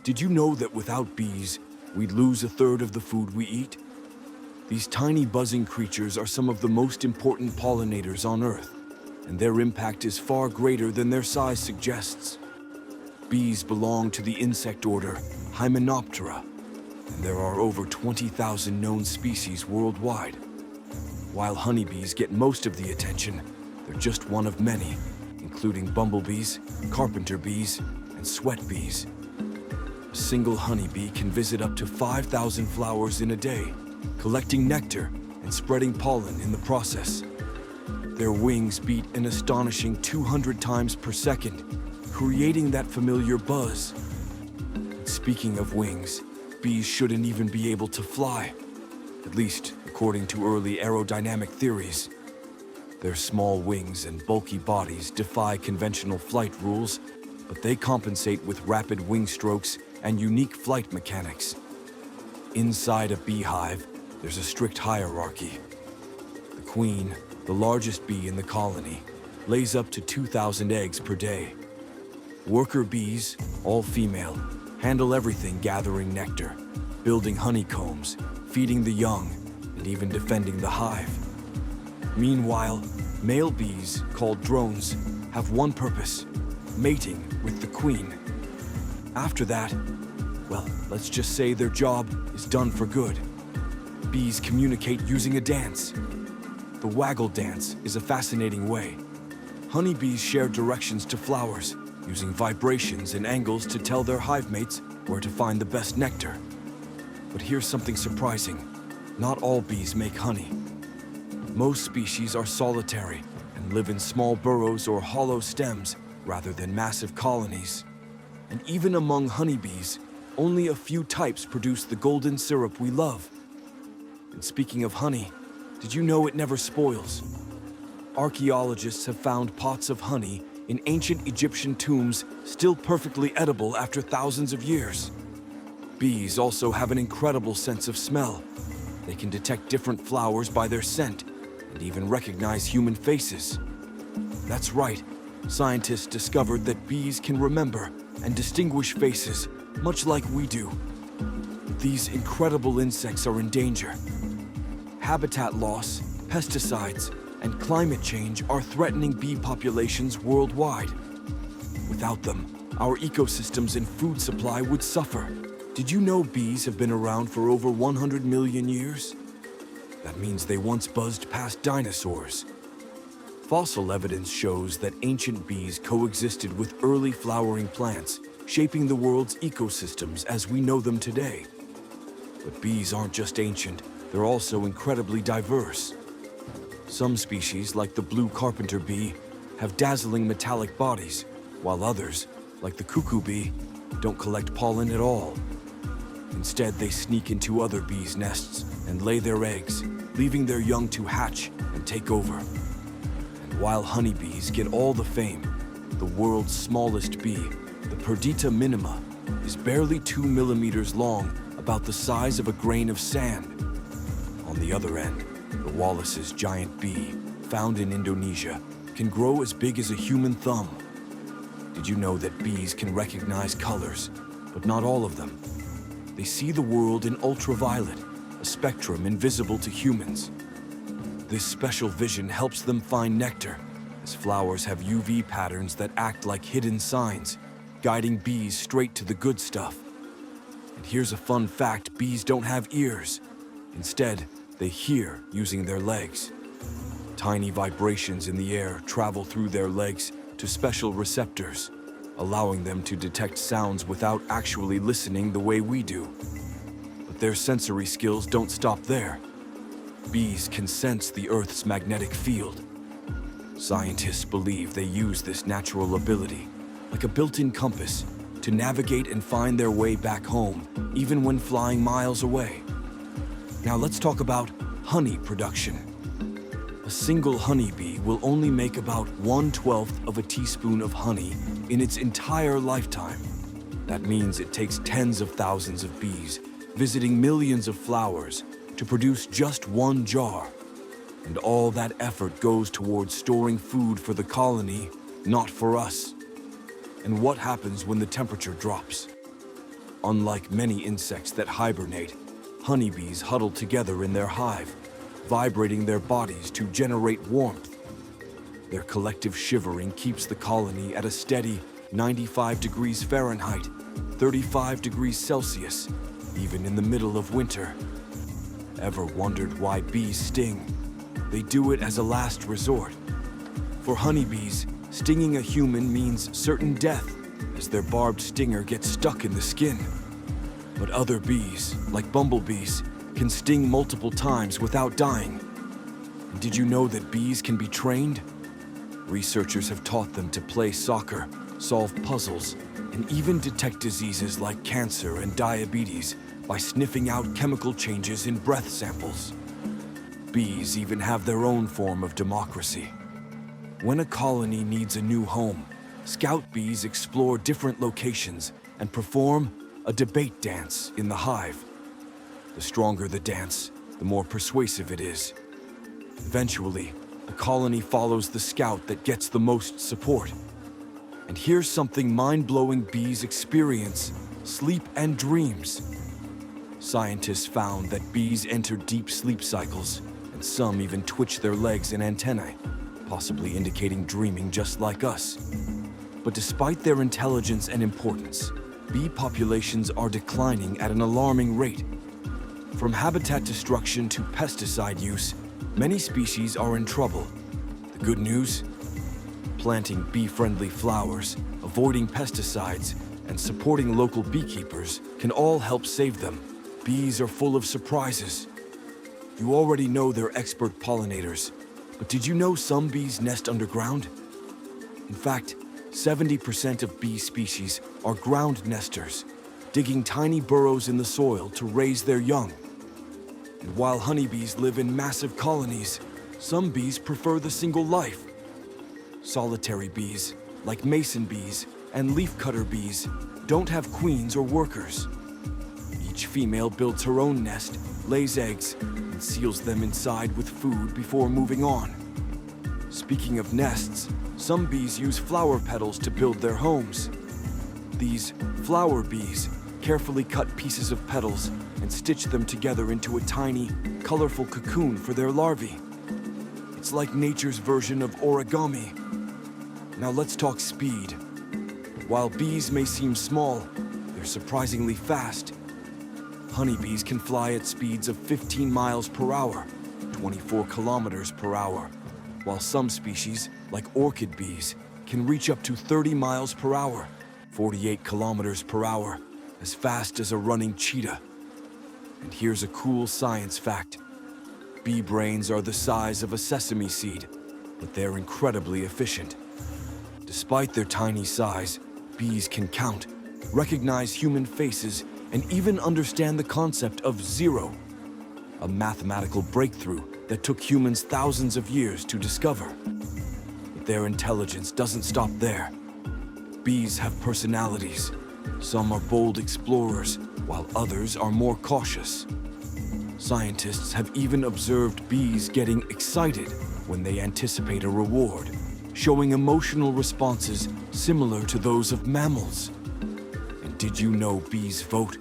Did you know that without bees, we'd lose a third of the food we eat? These tiny buzzing creatures are some of the most important pollinators on Earth, and their impact is far greater than their size suggests. Bees belong to the insect order Hymenoptera, and there are over 20,000 known species worldwide. While honeybees get most of the attention, they're just one of many, including bumblebees, carpenter bees, and sweat bees. A single honeybee can visit up to 5,000 flowers in a day, collecting nectar and spreading pollen in the process. Their wings beat an astonishing 200 times per second, creating that familiar buzz. Speaking of wings, bees shouldn't even be able to fly, at least according to early aerodynamic theories. Their small wings and bulky bodies defy conventional flight rules, but they compensate with rapid wing strokes and unique flight mechanics. Inside a beehive, there's a strict hierarchy. The queen, the largest bee in the colony, lays up to 2,000 eggs per day. Worker bees, all female, handle everything gathering nectar, building honeycombs, feeding the young, and even defending the hive. Meanwhile, male bees, called drones, have one purpose: mating with the queen. After that, well, let's just say their job is done for good. Bees communicate using a dance. The waggle dance is a fascinating way. Honeybees share directions to flowers, using vibrations and angles to tell their hive mates where to find the best nectar. But here's something surprising. Not all bees make honey. Most species are solitary and live in small burrows or hollow stems rather than massive colonies. And even among honeybees, only a few types produce the golden syrup we love. And speaking of honey, did you know it never spoils? Archaeologists have found pots of honey in ancient Egyptian tombs still perfectly edible after thousands of years. Bees also have an incredible sense of smell. They can detect different flowers by their scent and even recognize human faces. That's right, scientists discovered that bees can remember and distinguish faces, much like we do. These incredible insects are in danger. Habitat loss, pesticides, and climate change are threatening bee populations worldwide. Without them, our ecosystems and food supply would suffer. Did you know bees have been around for over 100 million years? That means they once buzzed past dinosaurs. Fossil evidence shows that ancient bees coexisted with early flowering plants, shaping the world's ecosystems as we know them today. But bees aren't just ancient, they're also incredibly diverse. Some species, like the blue carpenter bee, have dazzling metallic bodies, while others, like the cuckoo bee, don't collect pollen at all. Instead, they sneak into other bees' nests and lay their eggs, leaving their young to hatch and take over. And while honeybees get all the fame, the world's smallest bee, the Perdita minima, is barely 2 millimeters long, about the size of a grain of sand. On the other end, the Wallace's giant bee, found in Indonesia, can grow as big as a human thumb. Did you know that bees can recognize colors, but not all of them? They see the world in ultraviolet, a spectrum invisible to humans. This special vision helps them find nectar, as flowers have UV patterns that act like hidden signs, guiding bees straight to the good stuff. And here's a fun fact: bees don't have ears. Instead, they hear using their legs. Tiny vibrations in the air travel through their legs to special receptors, allowing them to detect sounds without actually listening the way we do. But their sensory skills don't stop there. Bees can sense the Earth's magnetic field. Scientists believe they use this natural ability, like a built-in compass, to navigate and find their way back home, even when flying miles away. Now let's talk about honey production. A single honeybee will only make about 1/12 of a teaspoon of honey in its entire lifetime. That means it takes tens of thousands of bees visiting millions of flowers to produce just one jar. And all that effort goes towards storing food for the colony, not for us. And what happens when the temperature drops? Unlike many insects that hibernate, honeybees huddle together in their hive, vibrating their bodies to generate warmth. Their collective shivering keeps the colony at a steady 95 degrees Fahrenheit, 35 degrees Celsius, even in the middle of winter. Ever wondered why bees sting? They do it as a last resort. For honeybees, stinging a human means certain death, as their barbed stinger gets stuck in the skin. But other bees, like bumblebees, can sting multiple times without dying. And did you know that bees can be trained? Researchers have taught them to play soccer, solve puzzles, and even detect diseases like cancer and diabetes by sniffing out chemical changes in breath samples. Bees even have their own form of democracy. When a colony needs a new home, scout bees explore different locations and perform a debate dance in the hive. The stronger the dance, the more persuasive it is. Eventually, the colony follows the scout that gets the most support. And here's something mind-blowing bees experience: sleep and dreams. Scientists found that bees enter deep sleep cycles, and some even twitch their legs and antennae, possibly indicating dreaming just like us. But despite their intelligence and importance, bee populations are declining at an alarming rate. From habitat destruction to pesticide use, many species are in trouble. The good news? Planting bee-friendly flowers, avoiding pesticides, and supporting local beekeepers can all help save them. Bees are full of surprises. You already know they're expert pollinators, but did you know some bees nest underground? In fact, 70% of bee species are ground nesters, digging tiny burrows in the soil to raise their young. And while honeybees live in massive colonies, some bees prefer the single life. Solitary bees, like mason bees and leafcutter bees, don't have queens or workers. Each female builds her own nest, lays eggs, and seals them inside with food before moving on. Speaking of nests, some bees use flower petals to build their homes. These flower bees carefully cut pieces of petals and stitch them together into a tiny, colorful cocoon for their larvae. It's like nature's version of origami. Now let's talk speed. While bees may seem small, they're surprisingly fast. Honeybees can fly at speeds of 15 miles per hour, 24 kilometers per hour, while some species, like orchid bees, can reach up to 30 miles per hour, 48 kilometers per hour, as fast as a running cheetah. And here's a cool science fact. Bee brains are the size of a sesame seed, but they're incredibly efficient. Despite their tiny size, bees can count, recognize human faces, and even understand the concept of zero, a mathematical breakthrough that took humans thousands of years to discover. But their intelligence doesn't stop there. Bees have personalities. Some are bold explorers, while others are more cautious. Scientists have even observed bees getting excited when they anticipate a reward, showing emotional responses similar to those of mammals. And did you know bees vote?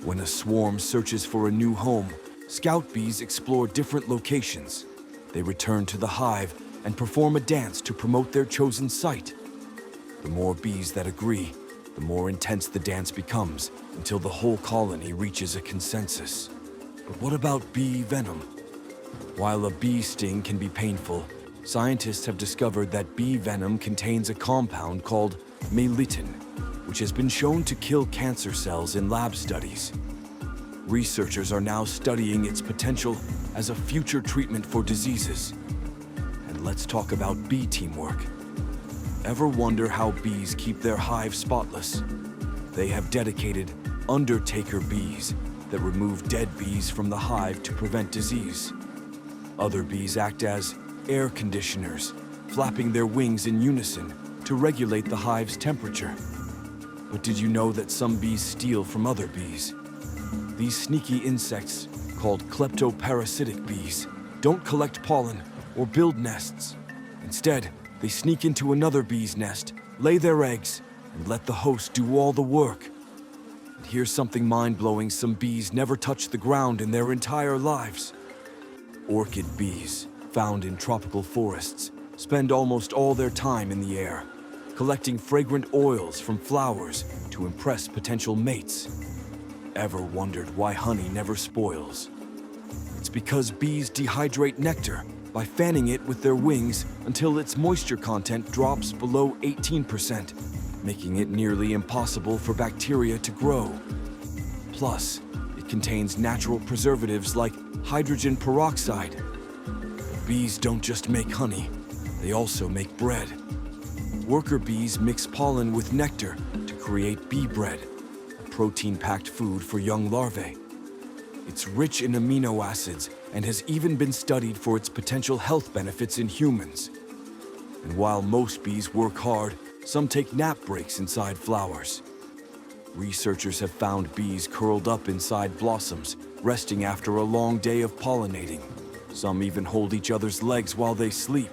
When a swarm searches for a new home, scout bees explore different locations. They return to the hive and perform a dance to promote their chosen site. The more bees that agree, the more intense the dance becomes, until the whole colony reaches a consensus. But what about bee venom? While a bee sting can be painful, scientists have discovered that bee venom contains a compound called melittin, which has been shown to kill cancer cells in lab studies. Researchers are now studying its potential as a future treatment for diseases. And let's talk about bee teamwork. Ever wonder how bees keep their hive spotless? They have dedicated undertaker bees that remove dead bees from the hive to prevent disease. Other bees act as air conditioners, flapping their wings in unison to regulate the hive's temperature. But did you know that some bees steal from other bees? These sneaky insects, called kleptoparasitic bees, don't collect pollen or build nests. Instead, they sneak into another bee's nest, lay their eggs, and let the host do all the work. And here's something mind-blowing: some bees never touch the ground in their entire lives. Orchid bees, found in tropical forests, spend almost all their time in the air, collecting fragrant oils from flowers to impress potential mates. Ever wondered why honey never spoils? It's because bees dehydrate nectar by fanning it with their wings until its moisture content drops below 18%, making it nearly impossible for bacteria to grow. Plus, it contains natural preservatives like hydrogen peroxide. But bees don't just make honey, they also make bread. Worker bees mix pollen with nectar to create bee bread, a protein-packed food for young larvae. It's rich in amino acids and has even been studied for its potential health benefits in humans. And while most bees work hard, some take nap breaks inside flowers. Researchers have found bees curled up inside blossoms, resting after a long day of pollinating. Some even hold each other's legs while they sleep.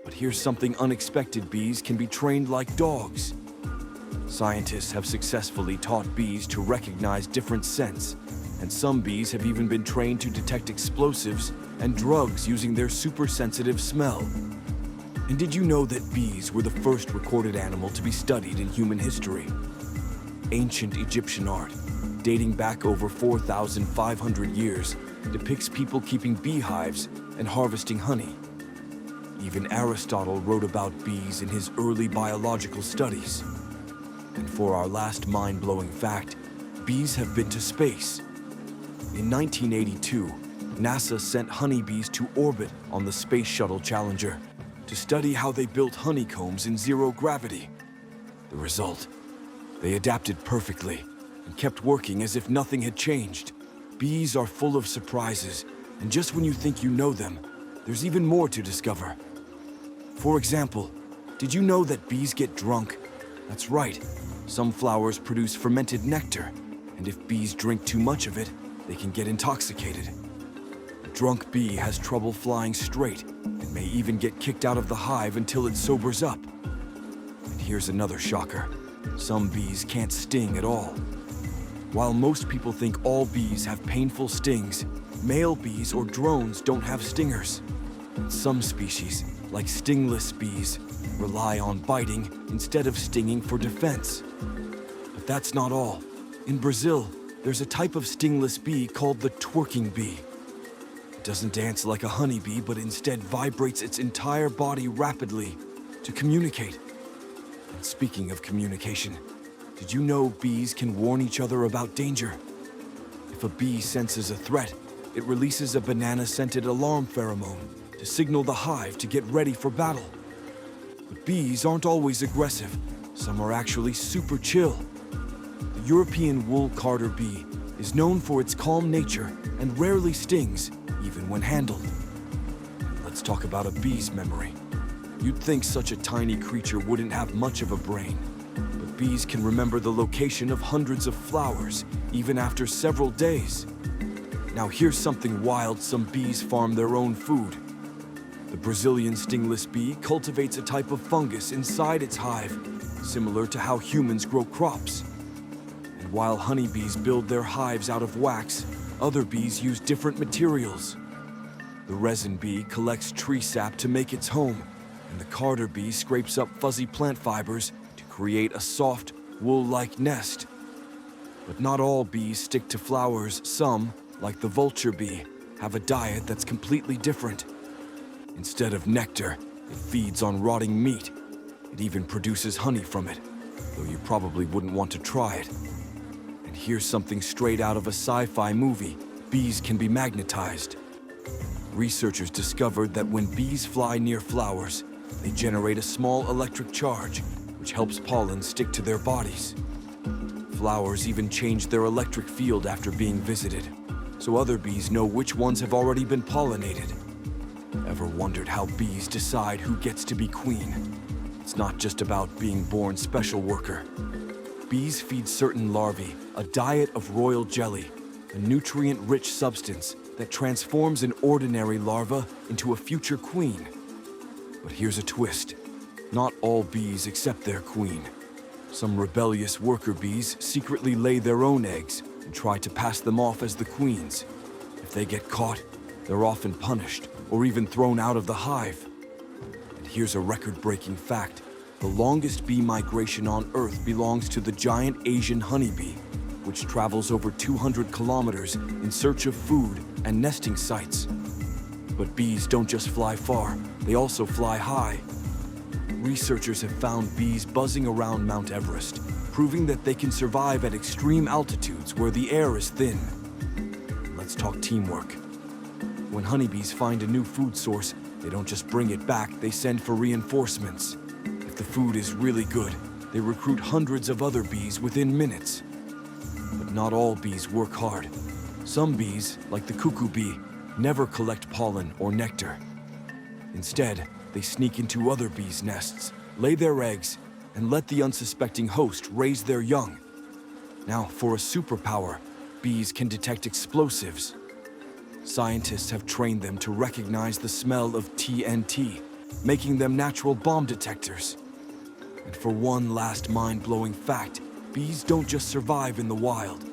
But here's something unexpected: bees can be trained like dogs. Scientists have successfully taught bees to recognize different scents, and some bees have even been trained to detect explosives and drugs using their super-sensitive smell. And did you know that bees were the first recorded animal to be studied in human history? Ancient Egyptian art, dating back over 4,500 years, depicts people keeping beehives and harvesting honey. Even Aristotle wrote about bees in his early biological studies. And for our last mind-blowing fact, bees have been to space. In 1982, NASA sent honeybees to orbit on the Space Shuttle Challenger to study how they built honeycombs in zero gravity. The result: they adapted perfectly and kept working as if nothing had changed. Bees are full of surprises, and just when you think you know them, there's even more to discover. For example, did you know that bees get drunk? That's right, some flowers produce fermented nectar, and if bees drink too much of it, they can get intoxicated. A drunk bee has trouble flying straight and may even get kicked out of the hive until it sobers up. And here's another shocker: some bees can't sting at all. While most people think all bees have painful stings, male bees or drones don't have stingers. And some species, like stingless bees, rely on biting instead of stinging for defense. But that's not all. In Brazil, there's a type of stingless bee called the twerking bee. It doesn't dance like a honeybee, but instead vibrates its entire body rapidly to communicate. And speaking of communication, did you know bees can warn each other about danger? If a bee senses a threat, it releases a banana-scented alarm pheromone to signal the hive to get ready for battle. But bees aren't always aggressive. Some are actually super chill. The European wool carder bee is known for its calm nature and rarely stings, even when handled. Let's talk about a bee's memory. You'd think such a tiny creature wouldn't have much of a brain, but bees can remember the location of hundreds of flowers, even after several days. Now here's something wild: some bees farm their own food. The Brazilian stingless bee cultivates a type of fungus inside its hive, similar to how humans grow crops. And while honeybees build their hives out of wax, other bees use different materials. The resin bee collects tree sap to make its home, and the carder bee scrapes up fuzzy plant fibers to create a soft, wool-like nest. But not all bees stick to flowers. Some, like the vulture bee, have a diet that's completely different. Instead of nectar, it feeds on rotting meat. It even produces honey from it, though you probably wouldn't want to try it. And here's something straight out of a sci-fi movie: bees can be magnetized. Researchers discovered that when bees fly near flowers, they generate a small electric charge, which helps pollen stick to their bodies. Flowers even change their electric field after being visited, so other bees know which ones have already been pollinated. Ever wondered how bees decide who gets to be queen? It's not just about being born special worker. Bees feed certain larvae a diet of royal jelly, a nutrient-rich substance that transforms an ordinary larva into a future queen. But here's a twist: not all bees accept their queen. Some rebellious worker bees secretly lay their own eggs and try to pass them off as the queens. If they get caught, they're often punished or even thrown out of the hive. And here's a record-breaking fact. The longest bee migration on Earth belongs to the giant Asian honeybee, which travels over 200 kilometers in search of food and nesting sites. But bees don't just fly far, they also fly high. Researchers have found bees buzzing around Mount Everest, proving that they can survive at extreme altitudes where the air is thin. Let's talk teamwork. When honeybees find a new food source, they don't just bring it back, they send for reinforcements. If the food is really good, they recruit hundreds of other bees within minutes. But not all bees work hard. Some bees, like the cuckoo bee, never collect pollen or nectar. Instead, they sneak into other bees' nests, lay their eggs, and let the unsuspecting host raise their young. Now, for a superpower, bees can detect explosives. Scientists have trained them to recognize the smell of TNT, making them natural bomb detectors. And for one last mind-blowing fact, bees don't just survive in the wild.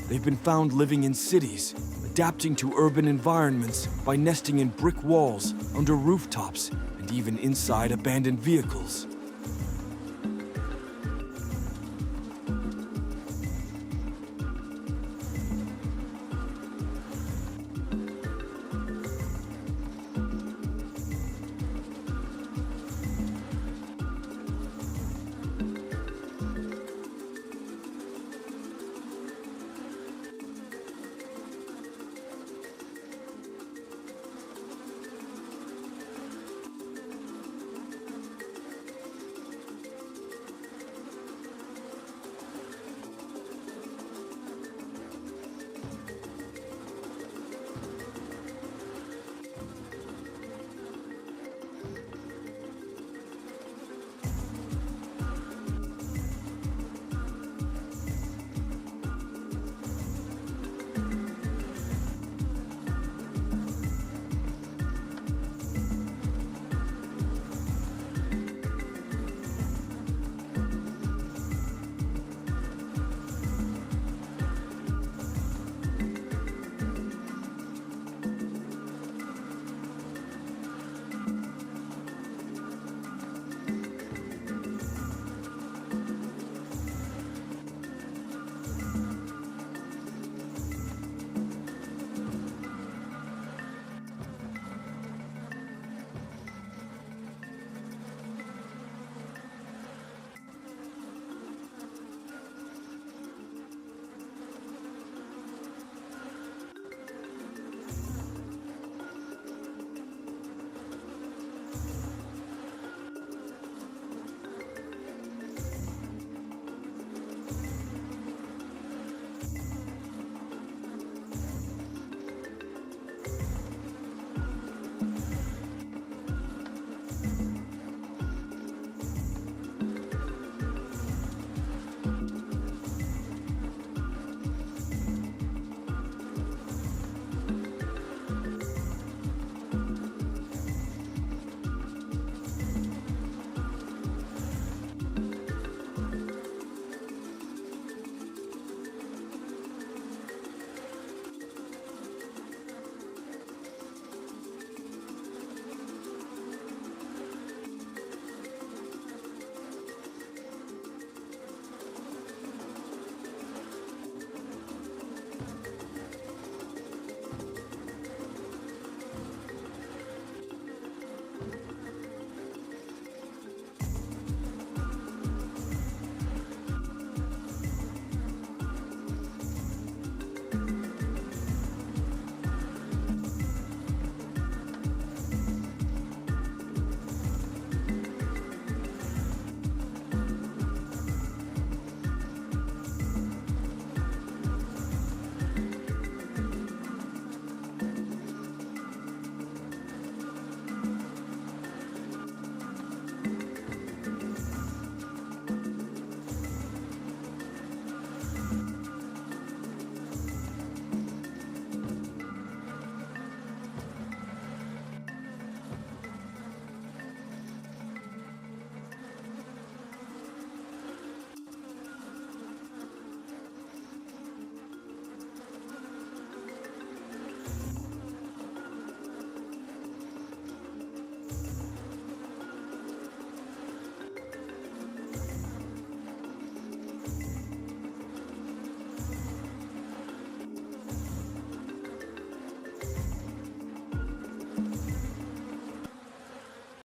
They've been found living in cities, adapting to urban environments by nesting in brick walls, under rooftops, and even inside abandoned vehicles.